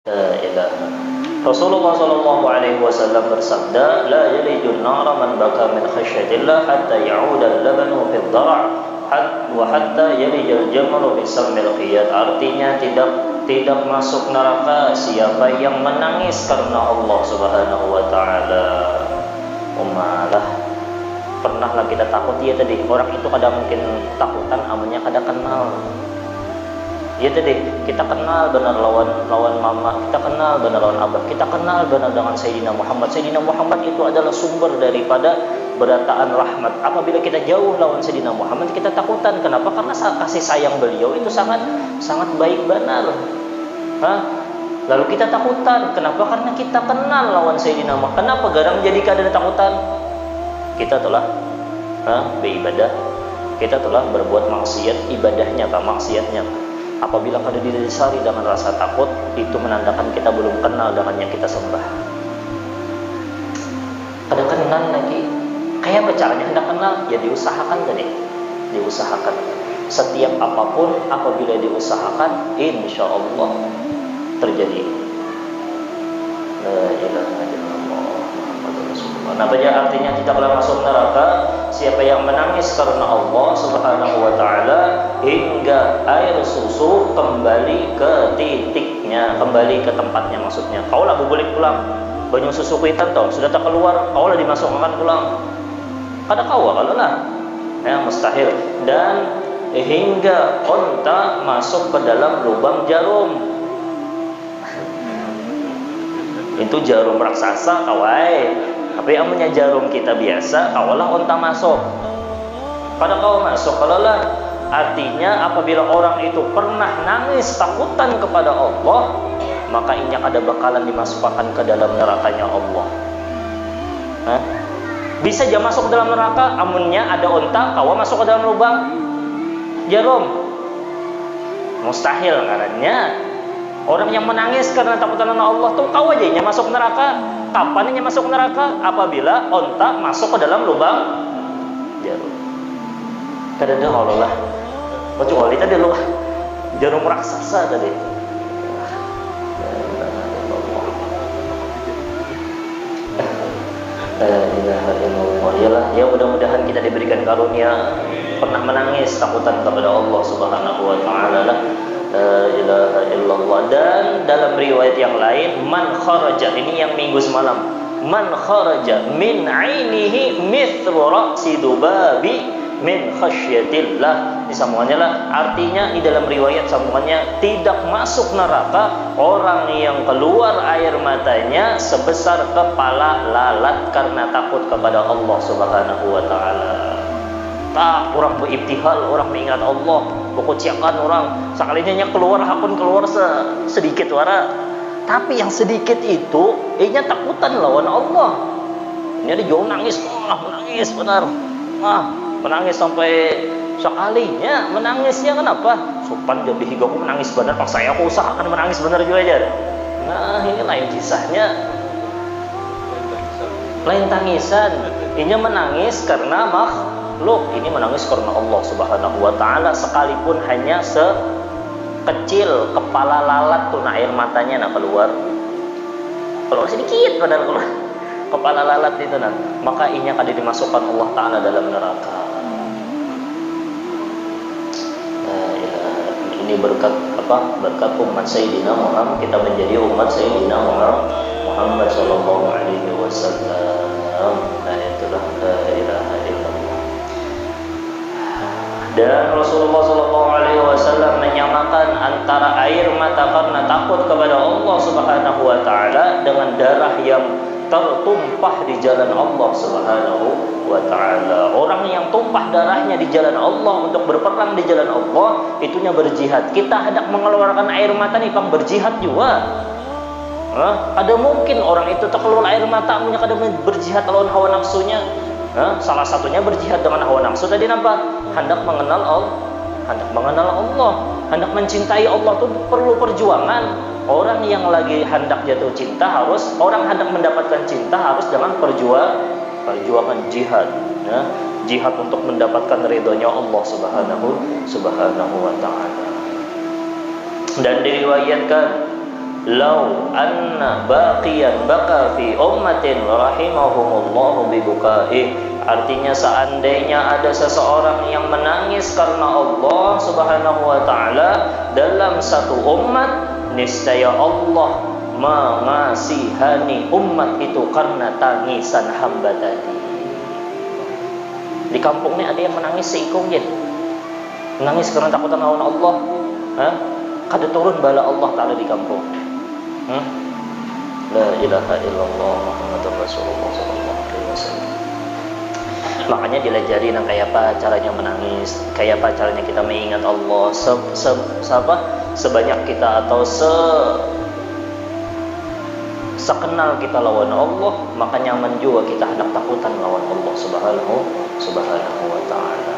La ilaha. Rasulullah sallallahu alaihi wasallam bersabda, "La yalijun nara man baka min khasyatillah hatta ya'uda al-labanu fi ad-dar' wa hatta yalijal jamalu fi sammil qiyad." Artinya tidak masuk neraka siapa yang menangis karena Allah Subhanahu wa taala. Umalah pernahlah kita takut ya tadi. Orang itu kadang mungkin takutan amalnya kada kenal. Ya tadi kita kenal benar lawan mama, kita kenal benar lawan abah, kita kenal benar dengan Sayyidina Muhammad. Sayyidina Muhammad itu adalah sumber daripada berataan rahmat. Apabila kita jauh lawan Sayyidina Muhammad, kita takutan. Kenapa? Karena kasih sayang beliau itu sangat baik benar. Lalu kita takutan. Kenapa? Karena kita kenal lawan Sayyidina Muhammad. Kenapa garang jadi kada takutan? Kita telah beribadah, kita telah berbuat maksiat, ibadahnya maksiatnya. Apabila kada didasari dengan rasa takut, itu menandakan kita belum kenal dengan yang kita sembah. Kada kenal lagi. Kayak caranya hendak kenal, ya diusahakan tadi. Diusahakan. Setiap apapun apabila diusahakan, insya Allah terjadi. La ilaha illallah Muhammadur Rasulullah. Nah, artinya tidaklah masuk neraka siapa yang menangis karena Allah Subhanahu wa taala hingga air susu kembali ke titiknya, kembali ke tempatnya maksudnya. Kaulah balik pulang. Banyu susu kuitan toh sudah tak keluar, kaulah dimasukkan pulang. Kada kau kalau lah. Ya mustahil. Dan hingga onta masuk ke dalam lubang jarum. Itu jarum raksasa kawai. Tapi amunnya jarum kita biasa, kawalah onta masuk. Pada kau masuk, kalau lah artinya apabila orang itu pernah nangis takutan kepada Allah, maka inya ada bakalan dimasukkan ke dalam nerakanya Allah. Bisa aja masuk ke dalam neraka, amunnya ada onta, kawa masuk ke dalam lubang jarum. Mustahil karena orang yang menangis karena takutan dengan Allah tuh kau aja yang masuk neraka. Kapan yang masuk neraka? Apabila onta masuk ke dalam lubang jarum. Kadang-kadang Allah lah. Kecuali tadi lu jarum raksasa tadi. La ilaha illallah. Yalah, ya mudah-mudahan kita diberikan karunia pernah menangis takutan kepada Allah Subhanahu wa taala lah. La ilaha illallah. Dan dalam riwayat yang lain, man kharaja, ini yang minggu semalam, man kharaja min ainihi mithlu ra'si dubabi min khasyatillah. Ini sambungannya lah, artinya di dalam riwayat sambungannya tidak masuk neraka orang yang keluar air matanya sebesar kepala lalat karena takut kepada Allah Subhanahu wa taala. Tak orang beribtihal, orang mengingat Allah, pokoknya orang sekalinya keluar hakun keluar sedikit wara, tapi yang sedikit itu inya takutan lawan Allah. Ini ada jauh nangis, menangis benar, menangis sampai sekalinya menangisnya kenapa? Sopan jadi higaku menangis benar, pak saya aku usahakan menangis benar juga aja. Nah ini lain kisahnya, lain tangisan. Inya menangis karena makhluk, ini menangis karena Allah Subhanahu wa taala, sekalipun hanya sekecil kepala lalat tuh air matanya keluar sedikit padahal keluar kepala lalat itu maka inya akan dimasukkan Allah taala dalam neraka. Ini berkat berkat umat Sayyidina Muhammad, kita menjadi umat Sayyidina Muhammad sallallahu alaihi wasallam. Nah itulah la ilaha illallah. Dan Rasulullah sallallahu alaihi wasallam menyamakan antara air mata karena takut kepada Allah Subhanahu wa taala dengan darah yang tertumpah di jalan Allah Subhanahu wa taala. Orang yang tumpah darahnya di jalan Allah untuk berperang di jalan Allah, itunya berjihad. Kita hendak mengeluarkan air mata nih pang berjihad juga. Ada mungkin orang itu terkeluar air mata punya kada berjihad lawan hawa nafsunya. Salah satunya berjihad dengan hawa nafsu tadi nampak hendak mengenal Allah, hendak mencintai Allah itu perlu perjuangan. Orang yang lagi hendak jatuh cinta harus, orang hendak mendapatkan cinta harus dengan perjuangan jihad, jihad untuk mendapatkan ridhonya Allah Subhanahu wa taala. Dan diriwayatkan Lau anna baqiyan baka fi ummatin rahimahumullahu bibukai. Artinya seandainya ada seseorang yang menangis karena Allah Subhanahu wa taala dalam satu umat, niscaya Allah mengasihani umat itu karena tangisan hamba tadi. Di kampung ini ada yang menangis seikung jen. Menangis karena takutan lawan Allah. Kada turun bala Allah taala di kampung. La ilaha illallah Muhammadur Rasulullah sallallahu alaihi wasallam. Makanya dilajari nang kayak apa caranya menangis, kayak apa caranya kita mengingat Allah sebanyak kita atau sekenal kita lawan Allah, maka nyaman juga kita hendak takutan lawan Allah subhanahu wa ta'ala.